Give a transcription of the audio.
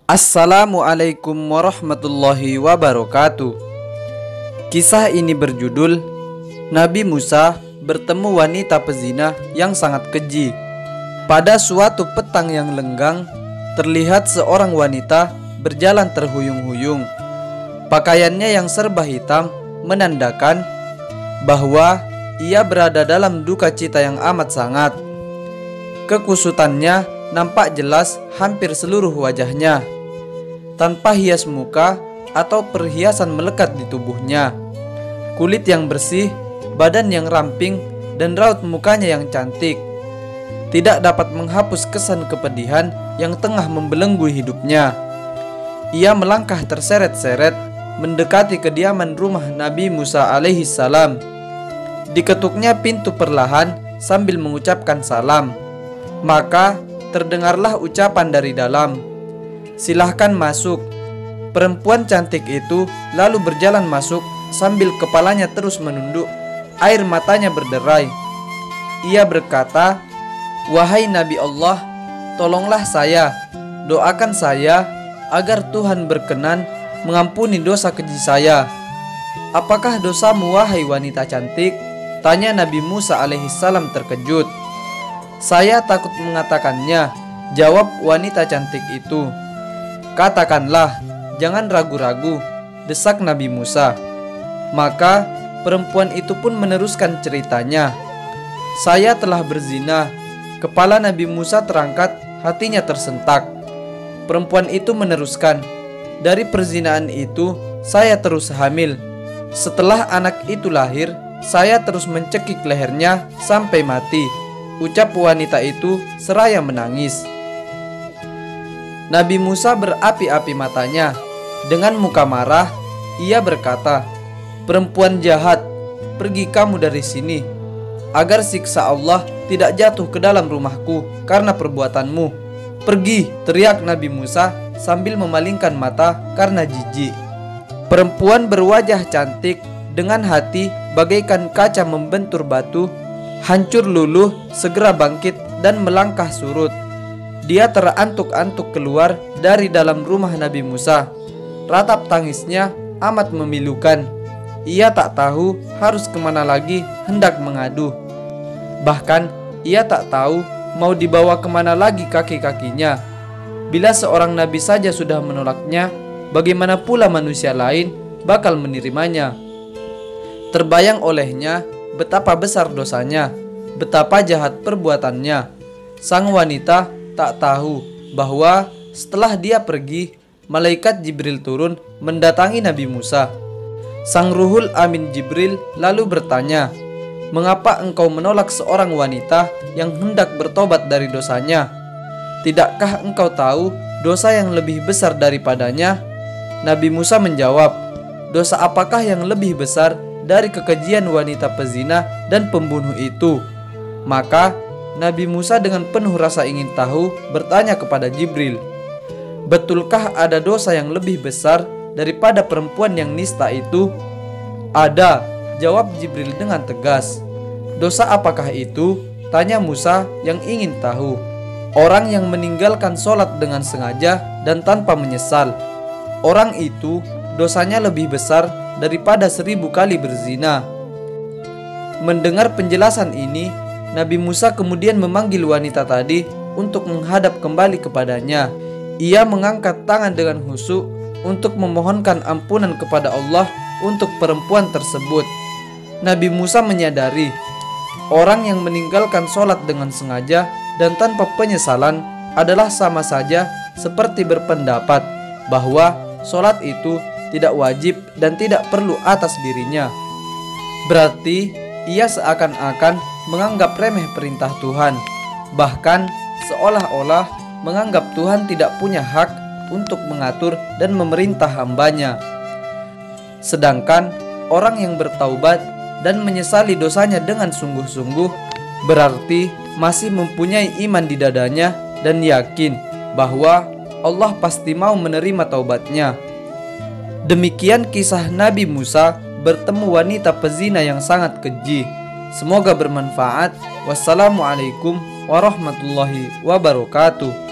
Assalamualaikum warahmatullahi wabarakatuh. Kisah ini berjudul Nabi Musa bertemu wanita pezina yang sangat keji. Pada suatu petang yang lenggang, terlihat seorang wanita berjalan terhuyung-huyung. Pakaiannya yang serba hitam menandakan bahwa ia berada dalam duka cita yang amat sangat. Kekusutannya nampak jelas hampir seluruh wajahnya, tanpa hias muka atau perhiasan melekat di tubuhnya. Kulit yang bersih, badan yang ramping, dan raut mukanya yang cantik tidak dapat menghapus kesan kepedihan yang tengah membelenggu hidupnya. Ia melangkah terseret-seret mendekati kediaman rumah Nabi Musa alaihi salam. Diketuknya pintu perlahan sambil mengucapkan salam. Maka terdengarlah ucapan dari dalam, "Silahkan masuk." Perempuan cantik itu lalu berjalan masuk sambil kepalanya terus menunduk, air matanya berderai. Ia berkata, "Wahai Nabi Allah, tolonglah saya, doakan saya agar Tuhan berkenan mengampuni dosa keji saya." "Apakah dosamu wahai wanita cantik?" tanya Nabi Musa alaihissalam terkejut. "Saya takut mengatakannya," jawab wanita cantik itu. "Katakanlah, jangan ragu-ragu," desak Nabi Musa. Maka perempuan itu pun meneruskan ceritanya. "Saya telah berzina." Kepala Nabi Musa terangkat, hatinya tersentak. Perempuan itu meneruskan, "Dari perzinaan itu saya terus hamil. Setelah anak itu lahir, saya terus mencekik lehernya sampai mati," ucap wanita itu seraya menangis. Nabi Musa berapi-api matanya. Dengan muka marah, ia berkata, "Perempuan jahat, pergi kamu dari sini, agar siksa Allah tidak jatuh ke dalam rumahku karena perbuatanmu. Pergi!" teriak Nabi Musa sambil memalingkan mata karena jijik. Perempuan berwajah cantik dengan hati bagaikan kaca membentur batu, hancur luluh, segera bangkit dan melangkah surut. Dia terantuk-antuk keluar dari dalam rumah Nabi Musa. Ratap tangisnya amat memilukan. Ia tak tahu harus kemana lagi hendak mengadu. Bahkan ia tak tahu mau dibawa kemana lagi kaki-kakinya. Bila seorang nabi saja sudah menolaknya, bagaimana pula manusia lain bakal menerimanya? Terbayang olehnya betapa besar dosanya, betapa jahat perbuatannya. Sang wanita tak tahu bahwa setelah dia pergi, malaikat Jibril turun mendatangi Nabi Musa. Sang Ruhul Amin Jibril lalu bertanya, "Mengapa engkau menolak seorang wanita yang hendak bertobat dari dosanya? Tidakkah engkau tahu dosa yang lebih besar daripadanya?" Nabi Musa menjawab, "Dosa apakah yang lebih besar dari kekejian wanita pezina dan pembunuh itu?" Maka Nabi Musa dengan penuh rasa ingin tahu bertanya kepada Jibril, "Betulkah ada dosa yang lebih besar daripada perempuan yang nista itu?" "Ada," jawab Jibril dengan tegas. "Dosa apakah itu?" tanya Musa yang ingin tahu. "Orang yang meninggalkan sholat dengan sengaja dan tanpa menyesal. Orang itu dosanya lebih besar daripada 1000 kali berzina." Mendengar penjelasan ini, Nabi Musa kemudian memanggil wanita tadi untuk menghadap kembali kepadanya. Ia mengangkat tangan dengan khusyuk untuk memohonkan ampunan kepada Allah untuk perempuan tersebut. Nabi Musa menyadari orang yang meninggalkan sholat dengan sengaja dan tanpa penyesalan adalah sama saja seperti berpendapat bahwa sholat itu tidak wajib dan tidak perlu atas dirinya. Berarti ia seakan-akan menganggap remeh perintah Tuhan, bahkan seolah-olah menganggap Tuhan tidak punya hak untuk mengatur dan memerintah hambanya. Sedangkan orang yang bertaubat dan menyesali dosanya dengan sungguh-sungguh berarti masih mempunyai iman di dadanya dan yakin bahwa Allah pasti mau menerima taubatnya. Demikian kisah Nabi Musa bertemu wanita pezina yang sangat keji. Semoga bermanfaat. Wassalamualaikum warahmatullahi wabarakatuh.